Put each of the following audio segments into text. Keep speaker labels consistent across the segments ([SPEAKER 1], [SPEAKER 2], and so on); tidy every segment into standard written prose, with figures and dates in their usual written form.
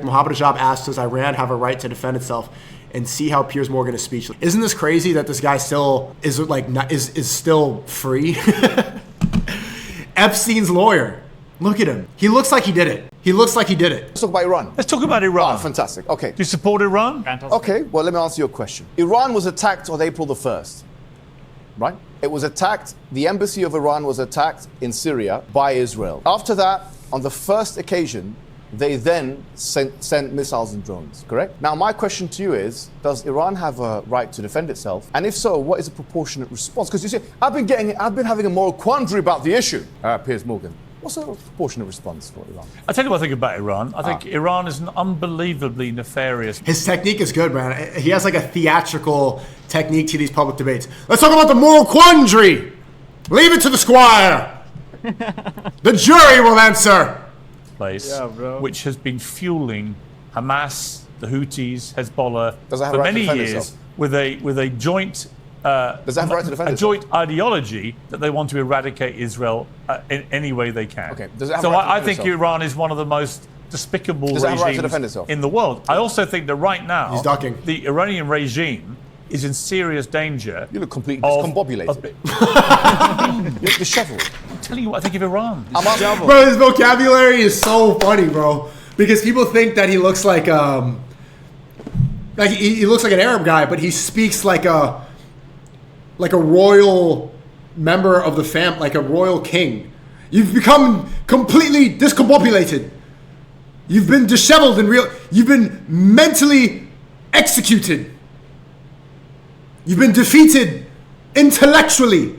[SPEAKER 1] Mohammed Hijab asked, does Iran have a right to defend itself? And see how Piers Morgan is speechless. Isn't this crazy that this guy still is still free? Epstein's lawyer. Look at him. He looks like he did it. He looks like he did it.
[SPEAKER 2] Let's talk about Iran.
[SPEAKER 3] Let's talk about Iran.
[SPEAKER 2] Oh, fantastic. Okay.
[SPEAKER 3] Do you support Iran?
[SPEAKER 4] Fantastic.
[SPEAKER 2] Okay, well, let me answer your question. Iran was attacked on April the 1st, right? It was attacked, the embassy of Iran was attacked in Syria by Israel. After that, on the first occasion, they then sent missiles and drones, correct? Now, my question to you is, does Iran have a right to defend itself? And if so, what is a proportionate response? Because you see, I've been having a moral quandary about the issue, Piers Morgan. What's a proportionate response for Iran?
[SPEAKER 3] I'll tell you what I think about Iran. I think Iran is an unbelievably nefarious...
[SPEAKER 1] His technique is good, man. He has like a theatrical technique to these public debates. Let's talk about the moral quandary. Leave it to the squire. The jury will answer.
[SPEAKER 3] Place, which has been fueling Hamas, the Houthis, Hezbollah for
[SPEAKER 2] right
[SPEAKER 3] many years with a joint...
[SPEAKER 2] Does that have a right to defend
[SPEAKER 3] a
[SPEAKER 2] itself?
[SPEAKER 3] joint ideology that they want to eradicate Israel in any way they can.
[SPEAKER 2] Okay. Does it have
[SPEAKER 3] so
[SPEAKER 2] a right to
[SPEAKER 3] I
[SPEAKER 2] defend
[SPEAKER 3] think
[SPEAKER 2] itself?
[SPEAKER 3] Iran is one of the most despicable
[SPEAKER 2] Does it have a right to defend
[SPEAKER 3] regimes
[SPEAKER 2] itself?
[SPEAKER 3] in the world. I also think that right now
[SPEAKER 1] He's ducking.
[SPEAKER 3] the Iranian regime is in serious danger.
[SPEAKER 2] You look completely discombobulated. You look disheveled.
[SPEAKER 3] I'm telling you what I think of Iran.
[SPEAKER 1] Bro, his vocabulary is so funny, bro. Because people think that he looks like he looks like an Arab guy, but he speaks like a royal member of the fam, like a royal king. You've become completely discombobulated. You've been disheveled and you've been mentally executed. You've been defeated intellectually,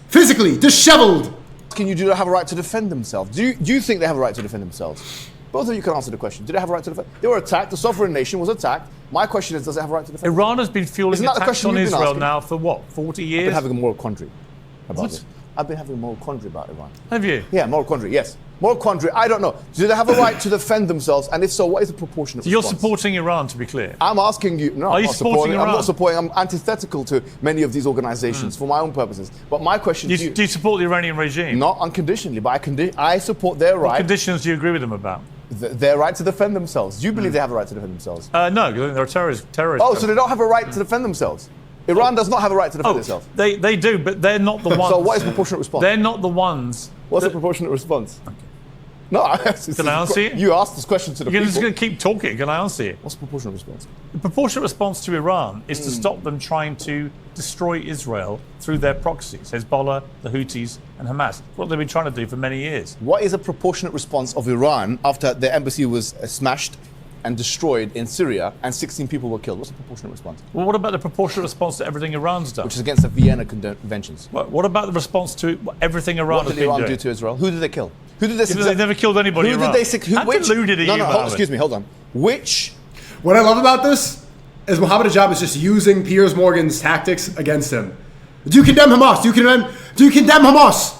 [SPEAKER 1] physically, disheveled.
[SPEAKER 2] Do they have a right to defend themselves? Do you think they have a right to defend themselves? Both of you can answer the question. Do they have a right to defend? They were attacked. The sovereign nation was attacked. My question is, does it have a right to defend?
[SPEAKER 3] Iran has been fueling attacks on Israel now for what, 40 years?
[SPEAKER 2] I've been having a moral quandary about
[SPEAKER 3] What?
[SPEAKER 2] it. I've been having a moral quandary about Iran.
[SPEAKER 3] Have you?
[SPEAKER 2] Yeah, moral quandary, yes. Moral quandary, I don't know. Do they have a right to defend themselves? And if so, what is the proportionate
[SPEAKER 3] So you're
[SPEAKER 2] response?
[SPEAKER 3] supporting Iran, to be clear?
[SPEAKER 2] I'm asking you, no,
[SPEAKER 3] Are
[SPEAKER 2] I'm
[SPEAKER 3] you
[SPEAKER 2] not
[SPEAKER 3] supporting Iran?
[SPEAKER 2] I'm not supporting, I'm antithetical to many of these organizations for my own purposes. But my question to you...
[SPEAKER 3] Do you support the Iranian regime?
[SPEAKER 2] Not unconditionally, but I support their
[SPEAKER 3] What
[SPEAKER 2] right...
[SPEAKER 3] conditions do you agree with them about?
[SPEAKER 2] Their right to defend themselves. Do you believe they have a right to defend themselves?
[SPEAKER 3] No, because I think they're terrorists.
[SPEAKER 2] Oh, so they don't have a right to defend themselves? Iran does not have a right to defend itself?
[SPEAKER 3] They do, but they're not the ones.
[SPEAKER 2] So what is proportionate response?
[SPEAKER 3] They're not the ones.
[SPEAKER 2] What's the proportionate response? Okay. No,
[SPEAKER 3] Can I answer it?
[SPEAKER 2] You asked this question to the
[SPEAKER 3] You're
[SPEAKER 2] people.
[SPEAKER 3] just going to keep talking. Can I answer it?
[SPEAKER 2] What's the proportionate response?
[SPEAKER 3] The proportionate response to Iran is to stop them trying to destroy Israel through their proxies, Hezbollah, the Houthis, and Hamas. What they've been trying to do for many years.
[SPEAKER 2] What is a proportionate response of Iran after their embassy was smashed and destroyed in Syria and 16 people were killed? What's the proportionate response?
[SPEAKER 3] Well, what about the proportionate response to everything Iran's done?
[SPEAKER 2] Which is against the Vienna Conventions.
[SPEAKER 3] What about the response to everything Iran
[SPEAKER 2] What
[SPEAKER 3] has
[SPEAKER 2] did
[SPEAKER 3] been
[SPEAKER 2] Iran
[SPEAKER 3] doing?
[SPEAKER 2] do to Israel? Who did they kill? Who did they?
[SPEAKER 3] They never killed anybody.
[SPEAKER 2] Who
[SPEAKER 3] in
[SPEAKER 2] did
[SPEAKER 3] Iran.
[SPEAKER 2] they?
[SPEAKER 3] How deluded are you, Mohammed?
[SPEAKER 2] Excuse me, hold on. Which?
[SPEAKER 1] What I love about this is Mohammed Hijab is just using Piers Morgan's tactics against him. Do you condemn Hamas? Do you condemn Hamas?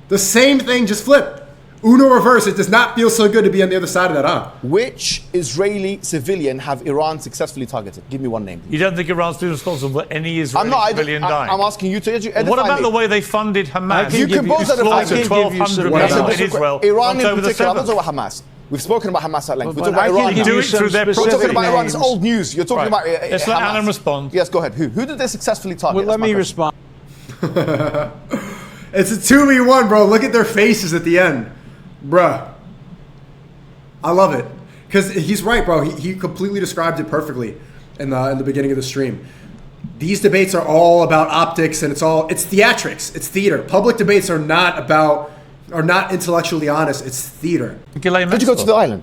[SPEAKER 1] The same thing, just flip. Uno reverse. It does not feel so good to be on the other side of that, huh?
[SPEAKER 2] Which Israeli civilian have Iran successfully targeted? Give me one name.
[SPEAKER 3] You don't think Iran's been responsible for any Israeli civilian dying?
[SPEAKER 2] I'm asking you to edify
[SPEAKER 3] What about
[SPEAKER 2] me.
[SPEAKER 3] the way they funded Hamas?
[SPEAKER 2] You can both edify me.
[SPEAKER 3] 1,200
[SPEAKER 1] What
[SPEAKER 3] people
[SPEAKER 1] about
[SPEAKER 3] in Israel.
[SPEAKER 2] Iran in
[SPEAKER 3] October the
[SPEAKER 2] particular. I'm not
[SPEAKER 3] 7th.
[SPEAKER 2] talking about Hamas. We've spoken about Hamas at length.
[SPEAKER 4] But
[SPEAKER 2] We're talking about Iran.
[SPEAKER 3] You do it through their
[SPEAKER 2] We're talking about Iran. It's
[SPEAKER 4] names.
[SPEAKER 2] old news. You're talking about
[SPEAKER 3] Let's let
[SPEAKER 2] Hamas.
[SPEAKER 3] Alan respond.
[SPEAKER 2] Yes, go ahead. Who did they successfully target?
[SPEAKER 4] Well, let
[SPEAKER 2] That's my
[SPEAKER 4] me
[SPEAKER 2] question.
[SPEAKER 4] respond.
[SPEAKER 1] It's a 2v1, bro. Look at their faces at the end. Bruh. I love it. Because he's right, bro. He completely described it perfectly in the beginning of the stream. These debates are all about optics and it's theatrics. It's theater. Public debates are not intellectually honest. It's theater.
[SPEAKER 2] Did you go to the island?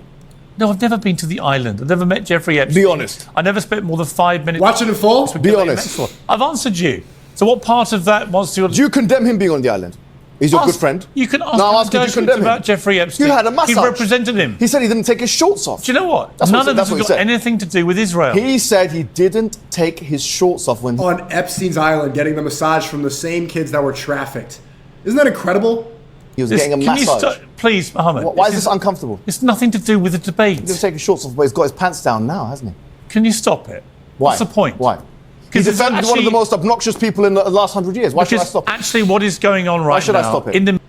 [SPEAKER 3] No, I've never been to the island. I've never met Jeffrey Epstein.
[SPEAKER 2] Be honest.
[SPEAKER 3] I never spent more than 5 minutes.
[SPEAKER 1] Watch it in full.
[SPEAKER 2] Be honest.
[SPEAKER 3] I've answered you. So what part of that wants to...
[SPEAKER 2] Do you condemn him being on the island? He's your good friend.
[SPEAKER 3] You can ask
[SPEAKER 2] No, I'm asking, do you
[SPEAKER 3] Dershowitz
[SPEAKER 2] condemn him?
[SPEAKER 3] about Jeffrey Epstein.
[SPEAKER 2] You had a massage.
[SPEAKER 3] He represented him.
[SPEAKER 2] He said he didn't take his shorts off.
[SPEAKER 3] Do you know what?
[SPEAKER 2] That's
[SPEAKER 3] None
[SPEAKER 2] what
[SPEAKER 3] of this
[SPEAKER 2] he
[SPEAKER 3] has got
[SPEAKER 2] said.
[SPEAKER 3] anything to do with Israel.
[SPEAKER 2] He said he didn't take his shorts off when...
[SPEAKER 1] On Epstein's island, getting the massage from the same kids that were trafficked. Isn't that incredible?
[SPEAKER 2] He was getting a
[SPEAKER 3] Can you
[SPEAKER 2] massage.
[SPEAKER 3] please, Mohammed.
[SPEAKER 2] Why is this uncomfortable?
[SPEAKER 3] It's nothing to do with the debate.
[SPEAKER 2] He didn't take his shorts off, but he's got his pants down now, hasn't he?
[SPEAKER 3] Can you stop it?
[SPEAKER 2] Why?
[SPEAKER 3] What's the point?
[SPEAKER 2] Why? He
[SPEAKER 3] 'Cause it's
[SPEAKER 2] defended one of the
[SPEAKER 3] actually-
[SPEAKER 2] most obnoxious people in the last 100 years. Why should I
[SPEAKER 3] Because
[SPEAKER 2] stop it?
[SPEAKER 3] actually what is going on right now...
[SPEAKER 2] should I stop it?
[SPEAKER 3] In the...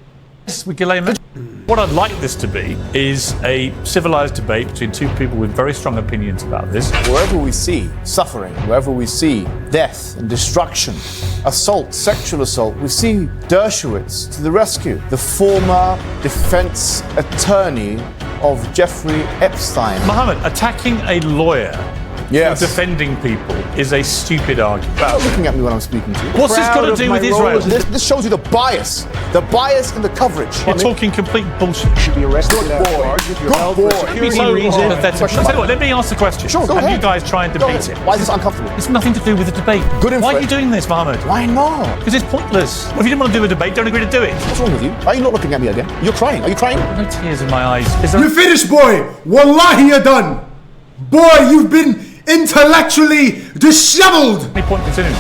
[SPEAKER 3] We can lay What I'd like this to be is a civilized debate between two people with very strong opinions about this.
[SPEAKER 2] Wherever we see suffering, wherever we see death and destruction, assault, sexual assault, we see Dershowitz to the rescue, the former defense attorney of Jeffrey Epstein.
[SPEAKER 3] Mohammed, attacking a lawyer
[SPEAKER 2] Yes.
[SPEAKER 3] defending people is a stupid argument.
[SPEAKER 2] Stop looking at me when I'm speaking to you.
[SPEAKER 3] What's this got to do with Israel?
[SPEAKER 2] This shows you the bias in the coverage.
[SPEAKER 3] You're talking complete bullshit.
[SPEAKER 4] Should be arrested for that
[SPEAKER 2] boy.
[SPEAKER 4] charge if you're
[SPEAKER 2] Good
[SPEAKER 4] held
[SPEAKER 2] boy.
[SPEAKER 4] for
[SPEAKER 3] Be
[SPEAKER 4] security
[SPEAKER 3] so
[SPEAKER 4] reasons.
[SPEAKER 3] pathetic. I'll tell you what, let me ask the question.
[SPEAKER 2] Sure, go
[SPEAKER 3] and
[SPEAKER 2] ahead.
[SPEAKER 3] you guys try and
[SPEAKER 2] Go
[SPEAKER 3] debate
[SPEAKER 2] ahead.
[SPEAKER 3] it.
[SPEAKER 2] Why is this uncomfortable?
[SPEAKER 3] It's nothing to do with the debate.
[SPEAKER 2] Good
[SPEAKER 3] Why are you
[SPEAKER 2] info.
[SPEAKER 3] doing this, Mohammed?
[SPEAKER 2] Why not?
[SPEAKER 3] Because it's pointless. Well, if you didn't want to do a debate, don't agree to do it.
[SPEAKER 2] What's wrong with you? Why are you not looking at me again? You're crying. Are you crying?
[SPEAKER 3] No tears in my eyes. Is there
[SPEAKER 1] You finished, boy. Wallahi, you're done. Boy, you've been intellectually disheveled.
[SPEAKER 3] any point continuing?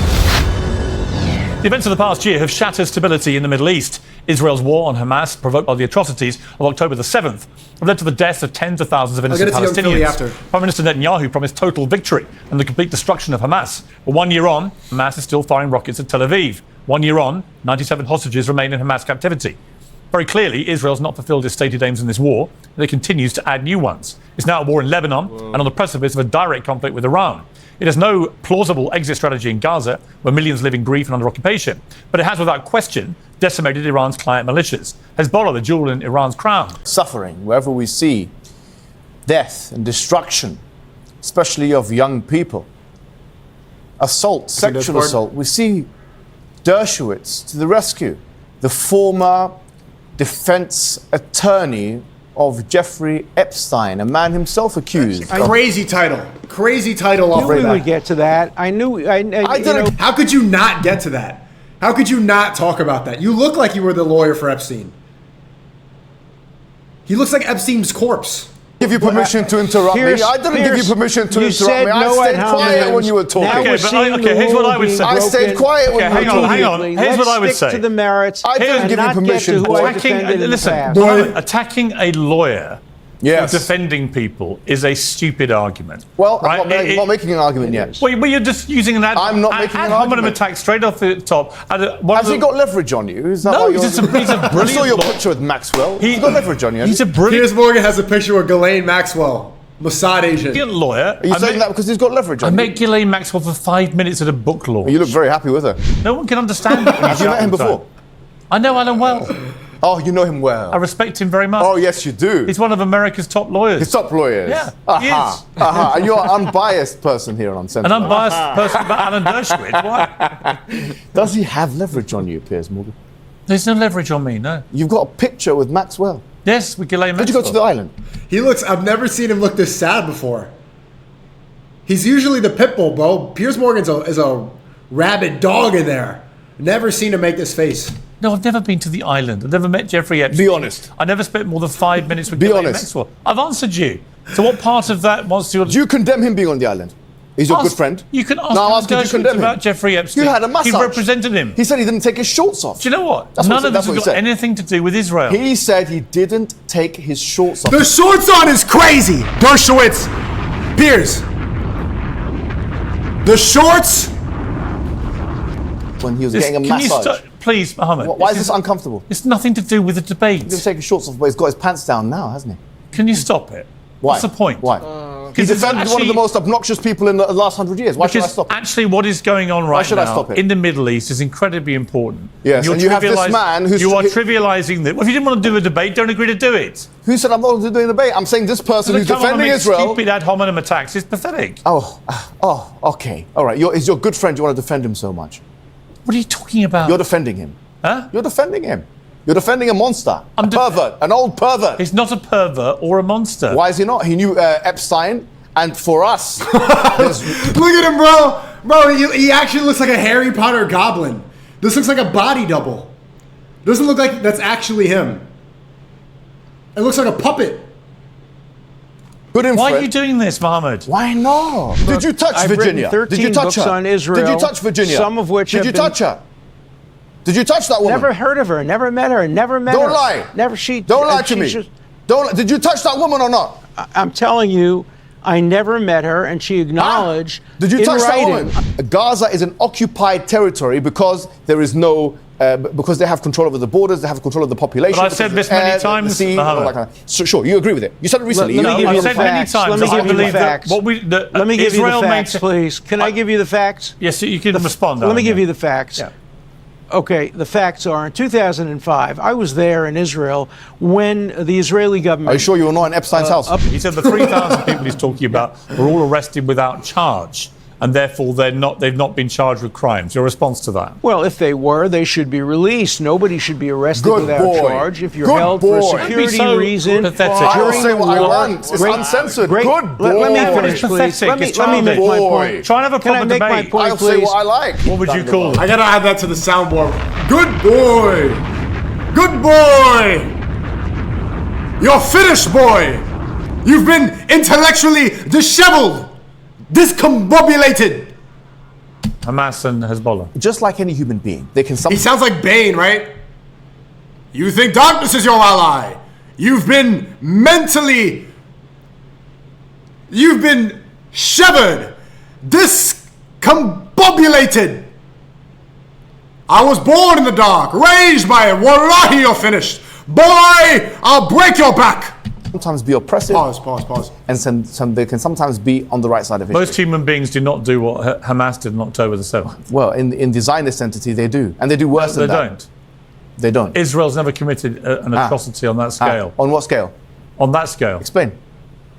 [SPEAKER 3] The events of the past year have shattered stability in the Middle East. Israel's war on Hamas, provoked by the atrocities of October the 7th, have led to the deaths of tens of thousands of innocent
[SPEAKER 1] get to young Philly
[SPEAKER 3] Palestinians.
[SPEAKER 1] after.
[SPEAKER 3] Prime Minister Netanyahu promised total victory and the complete destruction of Hamas. But 1 year on, Hamas is still firing rockets at Tel Aviv. 1 year on, 97 hostages remain in Hamas captivity. Very clearly, Israel's not fulfilled its stated aims in this war, and it continues to add new ones. It's now at war in Lebanon and on the precipice of a direct conflict with Iran. It has no plausible exit strategy in Gaza, where millions live in grief and under occupation. But it has, without question, decimated Iran's client militias. Hezbollah, the jewel in Iran's crown.
[SPEAKER 2] Suffering, wherever we see death and destruction, especially of young people, assault, sexual
[SPEAKER 1] part.
[SPEAKER 2] assault, we see Dershowitz to the rescue, the former defense attorney of Jeffrey Epstein, a man himself accused.
[SPEAKER 1] Crazy title. Crazy title off
[SPEAKER 4] I knew we
[SPEAKER 1] the
[SPEAKER 4] would
[SPEAKER 1] bat.
[SPEAKER 4] get to that. I knew. You know,
[SPEAKER 1] How could you not get to that? How could you not talk about that? You look like you were the lawyer for Epstein. He looks like Epstein's corpse.
[SPEAKER 2] Give you permission to interrupt me. I didn't give you permission to interrupt me. I stayed quiet when you were talking.
[SPEAKER 4] Now
[SPEAKER 3] Okay,
[SPEAKER 4] we're
[SPEAKER 3] but
[SPEAKER 4] seeing
[SPEAKER 3] okay, here's what I would say.
[SPEAKER 2] I stayed quiet when
[SPEAKER 3] Okay,
[SPEAKER 2] you were
[SPEAKER 3] hang on,
[SPEAKER 2] talking.
[SPEAKER 3] hang on. Here's what I would
[SPEAKER 4] Let's stick
[SPEAKER 3] say.
[SPEAKER 4] to the merits.
[SPEAKER 2] I didn't
[SPEAKER 4] and
[SPEAKER 2] give you
[SPEAKER 4] not
[SPEAKER 2] permission.
[SPEAKER 4] Get to who I
[SPEAKER 3] Attacking,
[SPEAKER 4] defended in the
[SPEAKER 3] listen,
[SPEAKER 4] past.
[SPEAKER 3] Mohammed, attacking a lawyer
[SPEAKER 2] Yes.
[SPEAKER 3] defending people is a stupid argument.
[SPEAKER 2] Well,
[SPEAKER 3] right?
[SPEAKER 2] I'm not making an argument yet.
[SPEAKER 3] Well, you're just using an ad
[SPEAKER 2] I'm not making an
[SPEAKER 3] hominem
[SPEAKER 2] argument.
[SPEAKER 3] attack straight off the top.
[SPEAKER 2] Has he got leverage on you? Is that
[SPEAKER 3] No,
[SPEAKER 2] why
[SPEAKER 3] he's
[SPEAKER 2] you're...
[SPEAKER 3] a brilliant
[SPEAKER 2] I saw your
[SPEAKER 3] lawyer.
[SPEAKER 2] picture with Maxwell. He's got leverage on you.
[SPEAKER 3] He's a brilliant
[SPEAKER 1] Piers Morgan has a picture with Ghislaine Maxwell, Mossad agent.
[SPEAKER 3] lawyer.
[SPEAKER 2] Are you saying that because he's got leverage
[SPEAKER 3] I
[SPEAKER 2] on you?
[SPEAKER 3] met Ghislaine Maxwell for 5 minutes at a book launch.
[SPEAKER 2] You look very happy with her.
[SPEAKER 3] No one can understand it.
[SPEAKER 2] Have you met him before?
[SPEAKER 3] I know Alan well.
[SPEAKER 2] Oh, you know him well.
[SPEAKER 3] I respect him very much.
[SPEAKER 2] Oh, yes, you do.
[SPEAKER 3] He's one of America's top lawyers.
[SPEAKER 2] He's top lawyers.
[SPEAKER 3] Yeah, he
[SPEAKER 2] Aha.
[SPEAKER 3] is.
[SPEAKER 2] Aha. And you're an unbiased person here on
[SPEAKER 3] An
[SPEAKER 2] Sentinel.
[SPEAKER 3] unbiased person about Alan Dershowitz. Why?
[SPEAKER 2] Does he have leverage on you, Piers Morgan?
[SPEAKER 3] There's no leverage on me, no.
[SPEAKER 2] You've got a picture with Maxwell.
[SPEAKER 3] Yes, with Ghislaine
[SPEAKER 2] Did you
[SPEAKER 3] Maxwell.
[SPEAKER 2] go to the island?
[SPEAKER 1] He looks, I've never seen him look this sad before. He's usually the pit bull, bro. Piers Morgan's is a rabid dog in there. Never seen him make this face.
[SPEAKER 3] No, I've never been to the island. I've never met Jeffrey Epstein.
[SPEAKER 2] Be honest.
[SPEAKER 3] I never spent more than 5 minutes with
[SPEAKER 2] Be
[SPEAKER 3] Ghislaine
[SPEAKER 2] honest.
[SPEAKER 3] Maxwell. I've answered you. So what part of that wants to...
[SPEAKER 2] Do you condemn him being on the island? He's your good friend.
[SPEAKER 3] You can ask
[SPEAKER 2] No, I'm
[SPEAKER 3] Alan
[SPEAKER 2] asking, do you
[SPEAKER 3] Dershowitz
[SPEAKER 2] condemn him?
[SPEAKER 3] about Jeffrey Epstein.
[SPEAKER 2] You had a massage.
[SPEAKER 3] He represented him.
[SPEAKER 2] He said he didn't take his shorts off.
[SPEAKER 3] Do you know what?
[SPEAKER 2] That's what
[SPEAKER 3] None
[SPEAKER 2] he
[SPEAKER 3] of
[SPEAKER 2] said.
[SPEAKER 3] this
[SPEAKER 2] That's what
[SPEAKER 3] has
[SPEAKER 2] he
[SPEAKER 3] got
[SPEAKER 2] said.
[SPEAKER 3] anything to do with Israel.
[SPEAKER 2] He said he didn't take his shorts off.
[SPEAKER 1] The shorts on is crazy. Dershowitz. Piers. The shorts.
[SPEAKER 2] When he was
[SPEAKER 3] This-
[SPEAKER 2] getting a
[SPEAKER 3] can you
[SPEAKER 2] massage.
[SPEAKER 3] stop, please, Mohammed?
[SPEAKER 2] Why is this uncomfortable?
[SPEAKER 3] It's nothing to do with the debate.
[SPEAKER 2] He didn't take his shorts off, but he's got his pants down now, hasn't he?
[SPEAKER 3] Can you stop it?
[SPEAKER 2] Why?
[SPEAKER 3] What's the point?
[SPEAKER 2] Why? He
[SPEAKER 3] Because it's
[SPEAKER 2] defended one of the
[SPEAKER 3] actually-
[SPEAKER 2] most obnoxious people in the last 100 years. Why should I
[SPEAKER 3] Because
[SPEAKER 2] stop it?
[SPEAKER 3] actually, what is going on right
[SPEAKER 2] should I
[SPEAKER 3] now
[SPEAKER 2] stop it?
[SPEAKER 3] in the Middle East is incredibly important.
[SPEAKER 2] Yes, and you have this man who's-
[SPEAKER 3] you are trivializing that. Well, if you didn't want to do a debate, don't agree to do it.
[SPEAKER 2] Who said I'm not doing a debate? I'm saying this person who's
[SPEAKER 3] Come on and
[SPEAKER 2] defending
[SPEAKER 3] make
[SPEAKER 2] Israel.
[SPEAKER 3] stupid ad hominem attacks is pathetic.
[SPEAKER 2] Oh, okay. All right. He's your good friend. You want to defend him so much.
[SPEAKER 3] What are you talking about?
[SPEAKER 2] You're defending him.
[SPEAKER 3] Huh?
[SPEAKER 2] You're defending him. You're defending a monster.
[SPEAKER 3] I'm
[SPEAKER 2] a pervert. An old pervert.
[SPEAKER 3] He's not a pervert or a monster.
[SPEAKER 2] Why is he not? He knew Epstein. And for us, there's
[SPEAKER 1] Look at him, bro. Bro, he actually looks like a Harry Potter goblin. This looks like a body double. Doesn't look like that's actually him. It looks like a puppet.
[SPEAKER 2] good info.
[SPEAKER 3] Why are you doing this, Mohammed?
[SPEAKER 2] Why not? Did you touch
[SPEAKER 4] I've
[SPEAKER 2] Virginia?
[SPEAKER 4] written 13
[SPEAKER 2] Did you touch
[SPEAKER 4] books
[SPEAKER 2] her?
[SPEAKER 4] on Israel,
[SPEAKER 2] Did you touch Virginia?
[SPEAKER 4] some of which
[SPEAKER 2] Did
[SPEAKER 4] have
[SPEAKER 2] you
[SPEAKER 4] been-
[SPEAKER 2] touch her? Did you touch that woman?
[SPEAKER 4] Never heard of her. Never met her. Never met her.
[SPEAKER 2] Don't lie.
[SPEAKER 4] Never. She.
[SPEAKER 2] Don't lie to
[SPEAKER 4] she
[SPEAKER 2] me.
[SPEAKER 4] just-
[SPEAKER 2] Did you touch that woman or not?
[SPEAKER 4] I'm telling you, I never met her, and she acknowledged.
[SPEAKER 2] Did you
[SPEAKER 4] in
[SPEAKER 2] touch
[SPEAKER 4] writing,
[SPEAKER 2] that woman? Gaza is an occupied territory because there is no because they have control over the borders, they have control of the population.
[SPEAKER 3] But I've said this many times,
[SPEAKER 2] sea, all
[SPEAKER 3] Mohammed.
[SPEAKER 2] that kind of. So, sure, you agree with it. You said it recently.
[SPEAKER 4] Let me give
[SPEAKER 3] I've
[SPEAKER 4] you the
[SPEAKER 3] said many
[SPEAKER 4] facts.
[SPEAKER 3] times
[SPEAKER 4] Let me
[SPEAKER 3] that I
[SPEAKER 4] give you the
[SPEAKER 3] believe that
[SPEAKER 4] facts.
[SPEAKER 3] what
[SPEAKER 4] Let me give you the
[SPEAKER 3] Israel
[SPEAKER 4] facts, please. Can I give you the facts?
[SPEAKER 3] Yes, you can respond.
[SPEAKER 4] Let me
[SPEAKER 3] Alan,
[SPEAKER 4] give
[SPEAKER 3] yeah.
[SPEAKER 4] you the facts.
[SPEAKER 3] Yeah.
[SPEAKER 4] Okay, the facts are in 2005, I was there in Israel when the Israeli government.
[SPEAKER 2] Are you sure you were not in Epstein's house?
[SPEAKER 3] He said the 3,000 people he's talking about were all arrested without charge, and therefore they've not been charged with crimes. Your response to that?
[SPEAKER 4] Well, if they were, they should be released. Nobody should be arrested
[SPEAKER 2] Good
[SPEAKER 4] without
[SPEAKER 2] boy.
[SPEAKER 4] charge. If you're
[SPEAKER 2] Good
[SPEAKER 4] held
[SPEAKER 2] boy.
[SPEAKER 4] for a
[SPEAKER 2] Don't
[SPEAKER 3] be
[SPEAKER 4] security
[SPEAKER 3] so
[SPEAKER 4] reason,
[SPEAKER 3] pathetic.
[SPEAKER 2] I will
[SPEAKER 4] during
[SPEAKER 2] say
[SPEAKER 4] the
[SPEAKER 2] what I
[SPEAKER 4] war,
[SPEAKER 2] want. It's uncensored.
[SPEAKER 4] great-
[SPEAKER 2] Good boy.
[SPEAKER 4] Let me
[SPEAKER 3] What is
[SPEAKER 4] finish, please.
[SPEAKER 3] pathetic?
[SPEAKER 4] Let me
[SPEAKER 3] It's
[SPEAKER 4] make my
[SPEAKER 2] childish.
[SPEAKER 4] point.
[SPEAKER 3] Try and have a
[SPEAKER 4] Can I
[SPEAKER 3] proper
[SPEAKER 4] make my
[SPEAKER 3] debate.
[SPEAKER 4] point,
[SPEAKER 2] I'll say
[SPEAKER 4] please?
[SPEAKER 2] what I like.
[SPEAKER 3] What would you call
[SPEAKER 1] I
[SPEAKER 3] it?
[SPEAKER 1] gotta add that to the soundboard. Good boy! Good boy! You're finished, boy! You've been intellectually disheveled! Discombobulated!
[SPEAKER 3] Hamas and Hezbollah.
[SPEAKER 2] Just like any human being, they can
[SPEAKER 1] He
[SPEAKER 2] sometimes.
[SPEAKER 1] sounds like Bane, right? You think darkness is your ally. You've been mentally. You've been severed. Discombobulated. I was born in the dark, raised by it. Wallahi, you're finished. Boy, I'll break your back.
[SPEAKER 2] Sometimes be oppressive,
[SPEAKER 1] Pause.
[SPEAKER 2] and they can sometimes be on the right side of history.
[SPEAKER 3] Most human beings do not do what Hamas did on October the 7th.
[SPEAKER 2] Well, in the Zionist entity, they do, and they do worse
[SPEAKER 3] They
[SPEAKER 2] than that.
[SPEAKER 3] don't.
[SPEAKER 2] They don't.
[SPEAKER 3] Israel's never committed an atrocity on that scale.
[SPEAKER 2] On what scale?
[SPEAKER 3] On that scale.
[SPEAKER 2] Explain.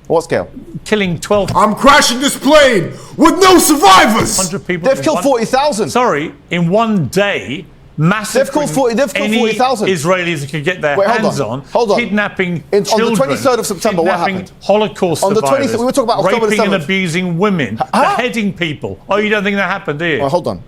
[SPEAKER 2] What scale?
[SPEAKER 3] Killing 1,200
[SPEAKER 1] I'm crashing this plane with no survivors.
[SPEAKER 3] people.
[SPEAKER 2] They've
[SPEAKER 3] in
[SPEAKER 2] killed
[SPEAKER 3] one-
[SPEAKER 2] 40,000.
[SPEAKER 3] Sorry, in one day, massacring
[SPEAKER 2] they've killed
[SPEAKER 3] any
[SPEAKER 2] 40,000.
[SPEAKER 3] Israelis that could get their
[SPEAKER 2] Wait, hold
[SPEAKER 3] hands
[SPEAKER 2] on.
[SPEAKER 3] on,
[SPEAKER 2] Hold on.
[SPEAKER 3] kidnapping
[SPEAKER 2] On the
[SPEAKER 3] children,
[SPEAKER 2] 23rd of September, what
[SPEAKER 3] kidnapping
[SPEAKER 2] happened?
[SPEAKER 3] Holocaust
[SPEAKER 2] On the
[SPEAKER 3] survivors,
[SPEAKER 2] 23rd we were talking about October the
[SPEAKER 3] raping and
[SPEAKER 2] 7th.
[SPEAKER 3] abusing women, beheading people. Oh, you don't think that happened, do you?
[SPEAKER 2] Well, hold on.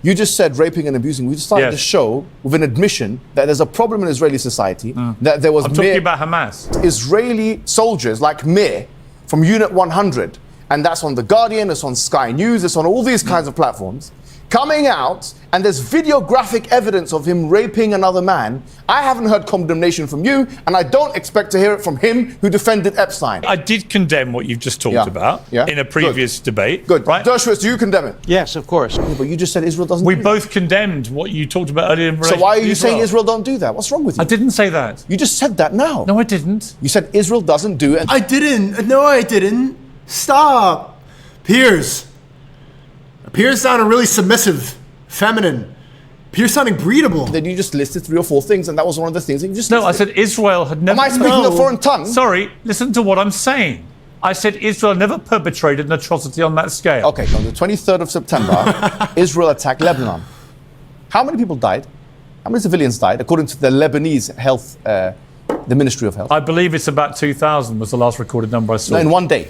[SPEAKER 2] You just said raping and abusing. We just started
[SPEAKER 3] Yes.
[SPEAKER 2] the show with an admission that there's a problem in Israeli society, that there was
[SPEAKER 3] I'm talking about Hamas.
[SPEAKER 2] Israeli soldiers like Mir from Unit 100, and that's on The Guardian, it's on Sky News, it's on all these kinds of platforms, coming out, and there's videographic evidence of him raping another man. I haven't heard condemnation from you, and I don't expect to hear it from him who defended Epstein.
[SPEAKER 3] I did condemn what you've just talked
[SPEAKER 2] Yeah.
[SPEAKER 3] about
[SPEAKER 2] Yeah.
[SPEAKER 3] in a previous debate.
[SPEAKER 2] Good.
[SPEAKER 3] Right?
[SPEAKER 2] Dershowitz, do you condemn it?
[SPEAKER 4] Yes, of course.
[SPEAKER 2] But you just said Israel doesn't
[SPEAKER 3] We
[SPEAKER 2] do
[SPEAKER 3] both condemned what you talked about earlier in
[SPEAKER 2] that.
[SPEAKER 3] relation
[SPEAKER 2] So why are
[SPEAKER 3] to
[SPEAKER 2] you saying Israel don't do that? What's wrong with you?
[SPEAKER 3] I didn't say that.
[SPEAKER 2] You just said that now.
[SPEAKER 3] No, I didn't.
[SPEAKER 2] You said Israel doesn't do it.
[SPEAKER 1] I didn't. No, I didn't. Stop. Piers sounded really submissive, feminine. Piers sounding breedable.
[SPEAKER 2] Then you just listed 3 or 4 things, and that was one of the things that you just
[SPEAKER 3] No, I
[SPEAKER 2] listed.
[SPEAKER 3] said Israel had never.
[SPEAKER 2] Am I speaking a foreign tongue?
[SPEAKER 3] Sorry, listen to what I'm saying. I said Israel never perpetrated an atrocity on that scale.
[SPEAKER 2] Okay, on the 23rd of September, Israel attacked Lebanon. How many people died? How many civilians died, according to the Lebanese health, the Ministry of Health?
[SPEAKER 3] I believe it's about 2,000 was the last recorded number I saw.
[SPEAKER 2] No, in one day.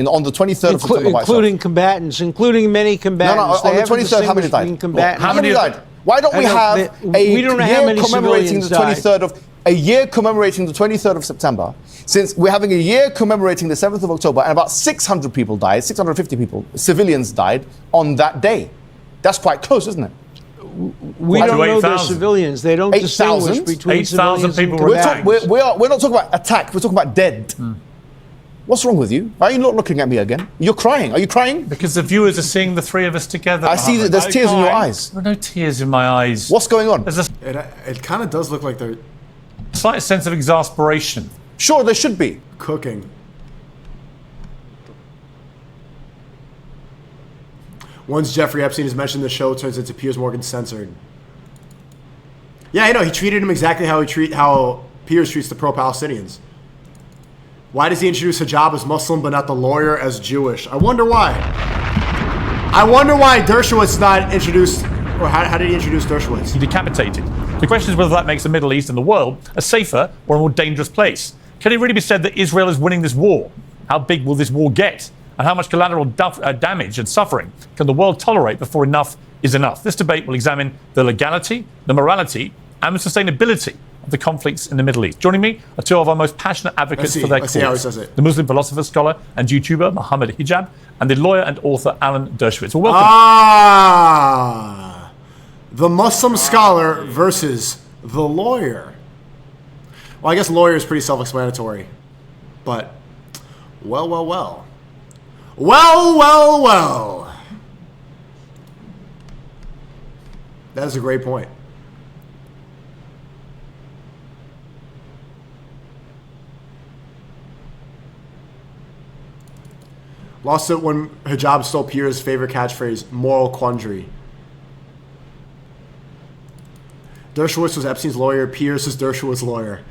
[SPEAKER 2] On the 23rd of September by itself.
[SPEAKER 4] Including combatants, including many combatants.
[SPEAKER 2] on
[SPEAKER 4] They
[SPEAKER 2] the
[SPEAKER 4] haven't
[SPEAKER 2] 23rd, how many
[SPEAKER 4] distinguished
[SPEAKER 2] died?
[SPEAKER 4] between combatants.
[SPEAKER 2] How many
[SPEAKER 3] many-
[SPEAKER 2] died? Why don't we
[SPEAKER 4] I know,
[SPEAKER 2] have
[SPEAKER 4] we don't know how
[SPEAKER 2] year
[SPEAKER 4] many
[SPEAKER 2] commemorating
[SPEAKER 4] civilians
[SPEAKER 2] the 23rd of a year commemorating the 23rd of September? Since we're having a year commemorating the 7th of October, and about 600 people died, 650 people, civilians died on that day. That's quite close, isn't it?
[SPEAKER 4] We
[SPEAKER 3] Up
[SPEAKER 4] don't
[SPEAKER 3] to
[SPEAKER 4] know they're
[SPEAKER 3] 8,000.
[SPEAKER 4] civilians. They don't
[SPEAKER 2] 8,000?
[SPEAKER 4] distinguish between
[SPEAKER 3] 8,000
[SPEAKER 4] civilians and
[SPEAKER 3] people were
[SPEAKER 4] combatants.
[SPEAKER 2] We're not talking about attack. We're talking about dead. What's wrong with you? Why are you not looking at me again? You're crying. Are you crying?
[SPEAKER 3] Because the viewers are seeing the three of us together.
[SPEAKER 2] I see that there's tears in your eyes.
[SPEAKER 3] There are no tears in my eyes.
[SPEAKER 2] What's going on?
[SPEAKER 3] There's a
[SPEAKER 1] It kind of does look like they're
[SPEAKER 3] slight sense of exasperation.
[SPEAKER 2] Sure, there should be.
[SPEAKER 1] cooking. Once Jeffrey Epstein is mentioned, the show turns into Piers Morgan censored. Yeah, I know. He treated him exactly how Piers treats the pro-Palestinians. Why does he introduce hijab as Muslim but not the lawyer as Jewish? I wonder why. I wonder why Dershowitz not introduced, or how did he introduce Dershowitz?
[SPEAKER 3] Decapitated. The question is whether that makes the Middle East and the world a safer or a more dangerous place. Can it really be said that Israel is winning this war? How big will this war get? And how much collateral damage and suffering can the world tolerate before enough is enough? This debate will examine the legality, the morality, and the sustainability of the conflicts in the Middle East. Joining me are two of our most passionate advocates for their
[SPEAKER 1] Let's
[SPEAKER 3] cause.
[SPEAKER 1] see how he says it.
[SPEAKER 3] The Muslim philosopher, scholar, and YouTuber Mohammed Hijab, and the lawyer and author Alan Dershowitz. Well, welcome.
[SPEAKER 1] The Muslim scholar versus the lawyer. Well, I guess lawyer is pretty self-explanatory. But, well. That is a great point. Lost it when Hijab stole Pierre's favorite catchphrase, moral quandary. Dershowitz was Epstein's lawyer. Pierce is Dershowitz's lawyer.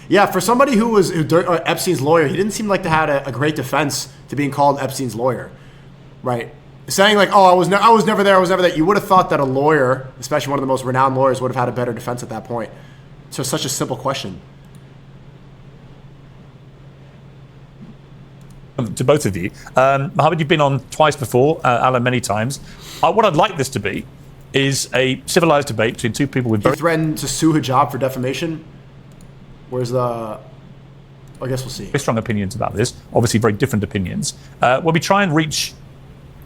[SPEAKER 1] Yeah, for somebody who was Epstein's lawyer, he didn't seem like to have a great defense to being called Epstein's lawyer, right? Saying like, "Oh, I was never there. I was never there." You would have thought that a lawyer, especially one of the most renowned lawyers, would have had a better defense at that point. So such a simple question.
[SPEAKER 3] To both of you, Mohammed, you've been on twice before, Alan many times. What I'd like this to be is a civilized debate between two people with
[SPEAKER 1] He
[SPEAKER 3] very
[SPEAKER 1] threatened to sue Hijab for defamation. Where's the? I guess we'll see.
[SPEAKER 3] strong opinions about this, obviously very different opinions, where we try and reach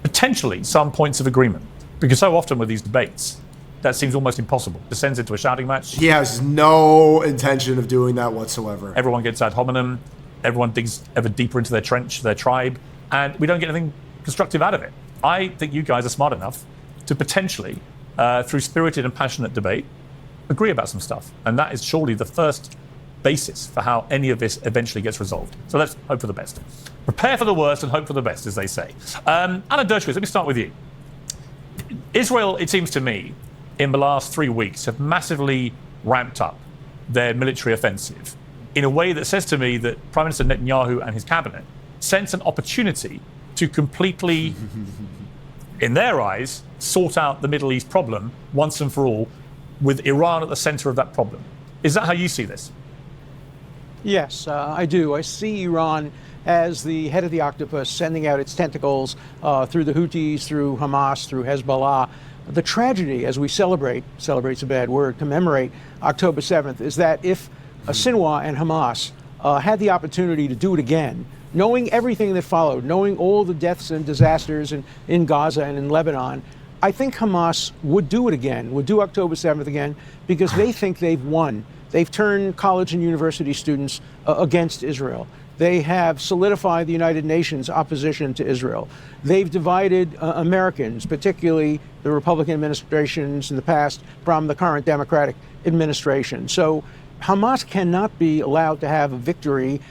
[SPEAKER 3] potentially some points of agreement. Because so often with these debates, that seems almost impossible. It descends into a shouting match.
[SPEAKER 1] He has no intention of doing that whatsoever.
[SPEAKER 3] Everyone gets ad hominem. Everyone digs ever deeper into their trench, their tribe, and we don't get anything constructive out of it. I think you guys are smart enough to potentially, through spirited and passionate debate, agree about some stuff. And that is surely the first basis for how any of this eventually gets resolved. So let's hope for the best. Prepare for the worst and hope for the best, as they say. Alan Dershowitz, let me start with you. Israel, it seems to me, in the last 3 weeks, have massively ramped up their military offensive in a way that says to me that Prime Minister Netanyahu and his cabinet sense an opportunity to completely, in their eyes, sort out the Middle East problem once and for all, with Iran at the center of that problem. Is that how you see this?
[SPEAKER 4] Yes, I do. I see Iran as the head of the octopus sending out its tentacles through the Houthis, through Hamas, through Hezbollah. The tragedy, as we celebrate's a bad word, commemorate October 7th, is that if Sinwar and Hamas had the opportunity to do it again, knowing everything that followed, knowing all the deaths and disasters in Gaza and in Lebanon, I think Hamas would do it again, would do October 7th again, because they think they've won. They've turned college and university students against Israel. They have solidified the United Nations opposition to Israel. They've divided Americans, particularly the Republican administrations in the past from the current Democratic administration. So Hamas cannot be allowed to have a victory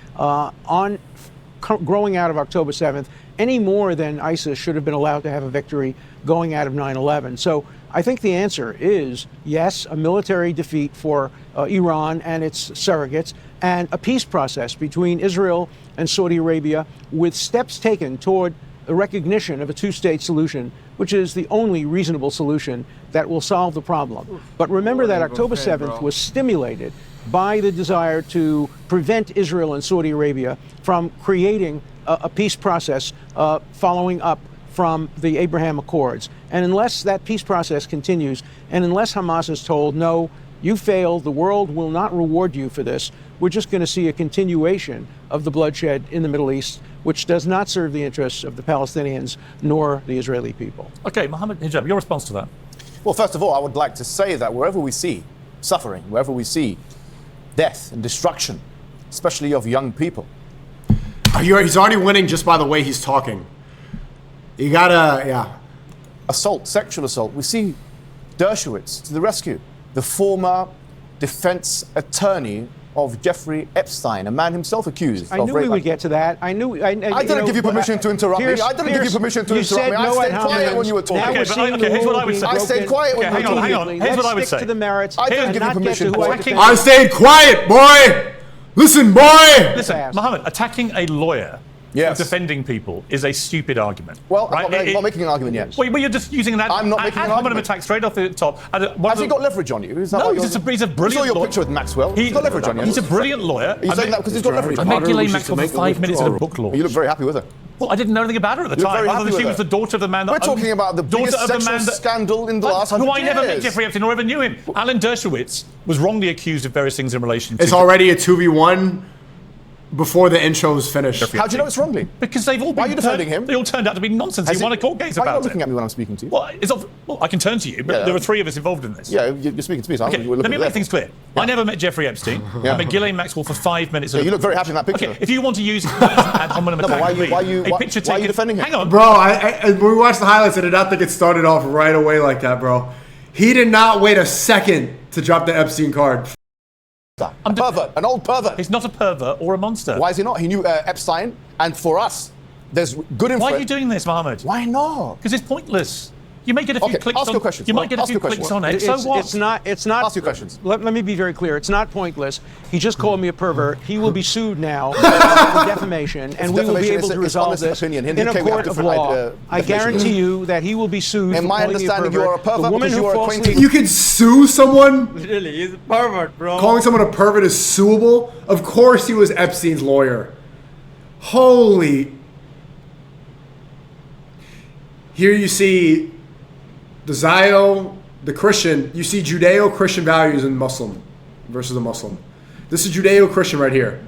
[SPEAKER 4] growing out of October 7th any more than ISIS should have been allowed to have a victory going out of 9/11. So I think the answer is yes, a military defeat for Iran and its surrogates, and a peace process between Israel and Saudi Arabia with steps taken toward the recognition of a two-state solution, which is the only reasonable solution that will solve the problem. But remember that October 7th was stimulated by the desire to prevent Israel and Saudi Arabia from creating a peace process following up from the Abraham Accords. And unless that peace process continues, and unless Hamas is told, no, you failed, the world will not reward you for this, we're just going to see a continuation of the bloodshed in the Middle East, which does not serve the interests of the Palestinians nor the Israeli people.
[SPEAKER 3] Okay, Mohammed Hijab, your response to that?
[SPEAKER 2] Well, first of all, I would like to say that wherever we see suffering, wherever we see death and destruction, especially of young people.
[SPEAKER 1] He's already winning just by the way he's talking. You gotta, yeah.
[SPEAKER 2] Assault, sexual assault. We see Dershowitz to the rescue, the former defense attorney of Jeffrey Epstein, a man himself accused
[SPEAKER 4] I
[SPEAKER 2] of
[SPEAKER 4] knew
[SPEAKER 2] rape.
[SPEAKER 4] we would get to that. I didn't
[SPEAKER 2] give you permission to interrupt me. I didn't give you permission to interrupt me. I stayed quiet when you were talking.
[SPEAKER 3] Okay, here's what I would say.
[SPEAKER 2] I stayed quiet when you were talking.
[SPEAKER 3] Hang on. Here's what I would
[SPEAKER 4] Let's stick
[SPEAKER 3] say.
[SPEAKER 4] to the merits.
[SPEAKER 2] I didn't give you permission.
[SPEAKER 1] I stayed quiet, boy! Listen, boy!
[SPEAKER 3] Listen, Mohammed, attacking a lawyer
[SPEAKER 2] Yes.
[SPEAKER 3] for defending people is a stupid argument.
[SPEAKER 2] Well,
[SPEAKER 3] right?
[SPEAKER 2] I'm not making an argument yet.
[SPEAKER 3] Well, you're just using that
[SPEAKER 2] I'm not making an argument.
[SPEAKER 3] attack straight off the top.
[SPEAKER 2] Has he got leverage on you? Is that
[SPEAKER 3] No,
[SPEAKER 2] why
[SPEAKER 3] he's a brilliant
[SPEAKER 2] I saw your
[SPEAKER 3] lawyer.
[SPEAKER 2] picture with Maxwell. He's got leverage on you.
[SPEAKER 3] He's a brilliant lawyer.
[SPEAKER 2] Are you saying that because he's got leverage
[SPEAKER 3] I
[SPEAKER 2] on you?
[SPEAKER 3] met Ghislaine Maxwell for 5 minutes at a book launch.
[SPEAKER 2] You look very happy with her.
[SPEAKER 3] Well, I didn't know anything about her at the
[SPEAKER 2] You're
[SPEAKER 3] time,
[SPEAKER 2] very
[SPEAKER 3] other
[SPEAKER 2] happy
[SPEAKER 3] than she
[SPEAKER 2] with
[SPEAKER 3] was
[SPEAKER 2] her.
[SPEAKER 3] the daughter of the man that...
[SPEAKER 2] We're talking about the biggest sexual scandal in the last 100
[SPEAKER 3] years. Who I never met
[SPEAKER 2] years.
[SPEAKER 3] Jeffrey Epstein or ever knew him. Alan Dershowitz was wrongly accused of various things in relation to...
[SPEAKER 1] It's already a 2v1 before the intro was finished.
[SPEAKER 2] How do you know it's wrongly?
[SPEAKER 3] Because they've all been...
[SPEAKER 2] Why are you defending him?
[SPEAKER 3] They all turned out to be nonsense. He won a court case
[SPEAKER 2] Why are you
[SPEAKER 3] about
[SPEAKER 2] not looking
[SPEAKER 3] it.
[SPEAKER 2] at me when I'm speaking to you?
[SPEAKER 3] Well, I can turn to you, but there are three of us involved in this.
[SPEAKER 2] Yeah, you're speaking to me, so
[SPEAKER 3] Okay, let me make things clear. I never met Jeffrey Epstein. I met Ghislaine Maxwell for 5 minutes.
[SPEAKER 2] You look very happy in that picture.
[SPEAKER 3] Okay, if you want to use ad hominem attack,
[SPEAKER 2] why are you defending him?
[SPEAKER 3] Hang on.
[SPEAKER 1] Bro, when we watched the highlights, I did not think it started off right away like that, bro. He did not wait a second to drop the Epstein card.
[SPEAKER 2] A pervert, an old pervert.
[SPEAKER 3] He's not a pervert or a monster.
[SPEAKER 2] Why is he not? He knew Epstein, and for us, there's good info.
[SPEAKER 3] Why are you doing this, Mohammed?
[SPEAKER 2] Why not?
[SPEAKER 3] Because it's pointless. You may get a few
[SPEAKER 2] Okay,
[SPEAKER 3] clicks
[SPEAKER 2] ask
[SPEAKER 3] on.
[SPEAKER 2] your questions.
[SPEAKER 3] You might get a
[SPEAKER 2] Ask
[SPEAKER 3] few
[SPEAKER 2] your questions.
[SPEAKER 3] clicks on it. So what?
[SPEAKER 4] It's not.
[SPEAKER 2] Ask your questions.
[SPEAKER 4] Let me be very clear. It's not pointless. He just called me a pervert. He will be sued now for defamation, and we will be able to resolve this in a court of law. I guarantee you that he will be sued.
[SPEAKER 2] In my understanding, you are a pervert
[SPEAKER 4] The woman
[SPEAKER 2] because
[SPEAKER 4] who
[SPEAKER 2] you are
[SPEAKER 4] falsely
[SPEAKER 2] acquainted.
[SPEAKER 1] You can sue someone?
[SPEAKER 5] Really, he's a pervert, bro.
[SPEAKER 1] Calling someone a pervert is suable? Of course he was Epstein's lawyer. Holy. Here you see the Zio, the Christian. You see Judeo-Christian values in Muslim versus a Muslim. This is Judeo-Christian right here.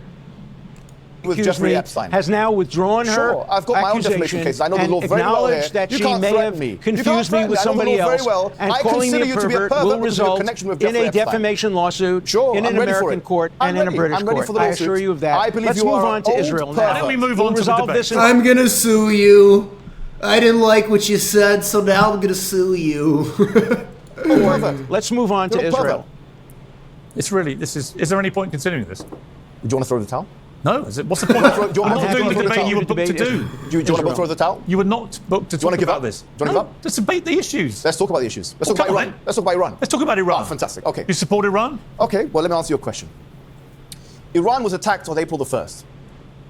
[SPEAKER 2] With
[SPEAKER 4] accused
[SPEAKER 2] Jeffrey
[SPEAKER 4] me,
[SPEAKER 2] Epstein.
[SPEAKER 4] has now withdrawn her
[SPEAKER 2] Sure, I've got my own defamation
[SPEAKER 4] accusation
[SPEAKER 2] cases. I know the
[SPEAKER 4] and
[SPEAKER 2] law very well here.
[SPEAKER 4] acknowledged that
[SPEAKER 2] You
[SPEAKER 4] she
[SPEAKER 2] can't
[SPEAKER 4] may
[SPEAKER 2] threaten
[SPEAKER 4] have
[SPEAKER 2] me. You
[SPEAKER 4] confused
[SPEAKER 2] can't
[SPEAKER 4] me
[SPEAKER 2] threaten
[SPEAKER 4] with
[SPEAKER 2] me. I know the
[SPEAKER 4] somebody
[SPEAKER 2] law very
[SPEAKER 4] else
[SPEAKER 2] well.
[SPEAKER 4] and
[SPEAKER 2] I
[SPEAKER 4] calling me
[SPEAKER 2] consider
[SPEAKER 4] a
[SPEAKER 2] you to be a
[SPEAKER 4] pervert
[SPEAKER 2] pervert
[SPEAKER 4] will
[SPEAKER 2] because of your
[SPEAKER 4] result
[SPEAKER 2] connection with
[SPEAKER 4] in
[SPEAKER 2] Jeffrey
[SPEAKER 4] a
[SPEAKER 2] Epstein.
[SPEAKER 4] defamation lawsuit
[SPEAKER 2] Sure,
[SPEAKER 4] in
[SPEAKER 2] I'm
[SPEAKER 4] an
[SPEAKER 2] ready for
[SPEAKER 4] American
[SPEAKER 2] it.
[SPEAKER 4] court
[SPEAKER 2] I'm
[SPEAKER 4] and in a
[SPEAKER 2] ready.
[SPEAKER 4] British
[SPEAKER 2] I'm ready
[SPEAKER 4] court.
[SPEAKER 2] for the
[SPEAKER 4] I
[SPEAKER 2] lawsuit.
[SPEAKER 4] assure you of that.
[SPEAKER 2] I believe
[SPEAKER 4] Let's
[SPEAKER 2] you
[SPEAKER 4] move
[SPEAKER 2] are
[SPEAKER 4] on to
[SPEAKER 2] old
[SPEAKER 4] Israel
[SPEAKER 2] pervert.
[SPEAKER 4] now.
[SPEAKER 3] Why don't we move
[SPEAKER 4] We'll
[SPEAKER 3] on to the
[SPEAKER 4] resolve
[SPEAKER 3] debate?
[SPEAKER 4] this in
[SPEAKER 1] I'm gonna sue you. I didn't like what you said, so now I'm gonna sue you.
[SPEAKER 4] Let's move on to
[SPEAKER 2] You're a pervert.
[SPEAKER 4] Israel.
[SPEAKER 3] It's really. This is. Is there any point in considering this?
[SPEAKER 2] Do you want to throw the towel?
[SPEAKER 3] No. Is it? What's the point?
[SPEAKER 2] Do you
[SPEAKER 3] I'm
[SPEAKER 2] want
[SPEAKER 3] not
[SPEAKER 2] to
[SPEAKER 3] doing the
[SPEAKER 2] throw the
[SPEAKER 3] debate
[SPEAKER 2] towel?
[SPEAKER 3] you were booked to do.
[SPEAKER 2] Do you want to
[SPEAKER 4] Israel.
[SPEAKER 2] throw the towel?
[SPEAKER 3] You were not booked to
[SPEAKER 2] wanna
[SPEAKER 3] talk
[SPEAKER 2] give
[SPEAKER 3] about
[SPEAKER 2] up?
[SPEAKER 3] this.
[SPEAKER 2] Do you wanna
[SPEAKER 3] No,
[SPEAKER 2] give up?
[SPEAKER 3] let's debate the issues.
[SPEAKER 2] Let's talk about the issues. Let's
[SPEAKER 3] Well,
[SPEAKER 2] talk about
[SPEAKER 3] come on,
[SPEAKER 2] Iran.
[SPEAKER 3] then.
[SPEAKER 2] Let's talk about Iran.
[SPEAKER 3] Let's talk about Iran.
[SPEAKER 2] Oh, fantastic. Okay.
[SPEAKER 3] You support Iran?
[SPEAKER 2] Okay, well, let me answer your question. Iran was attacked on April the 1st,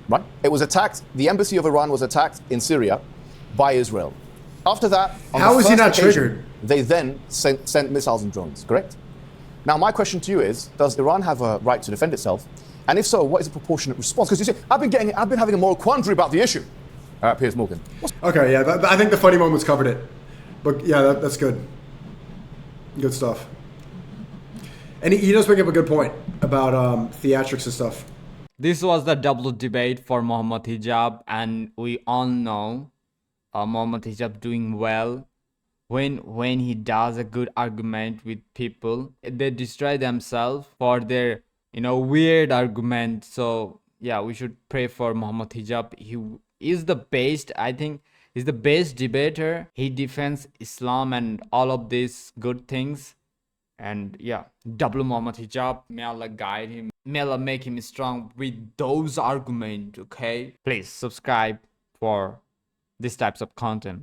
[SPEAKER 2] right? It was attacked, the embassy of Iran was attacked in Syria by Israel. After that, on
[SPEAKER 1] How
[SPEAKER 2] the
[SPEAKER 1] was he
[SPEAKER 2] first
[SPEAKER 1] not
[SPEAKER 2] occasion,
[SPEAKER 1] triggered?
[SPEAKER 2] They then sent missiles and drones, correct? Now, my question to you is, does Iran have a right to defend itself? And if so, what is the proportionate response? Because you see, I've been having a moral quandary about the issue. Piers Morgan.
[SPEAKER 1] Okay, yeah, I think the funny moments covered it. But yeah, that's good. Good stuff. And he does bring up a good point about theatrics and stuff.
[SPEAKER 5] This was the double debate for Mohammed Hijab, and we all know Mohammed Hijab doing well. When he does a good argument with people, they destroy themselves for their weird argument. So yeah, we should pray for Mohammed Hijab. He is the best. I think he's the best debater. He defends Islam and all of these good things. And yeah, double Mohammed Hijab. May Allah guide him. May Allah make him strong with those arguments. Okay, please subscribe for these types of content.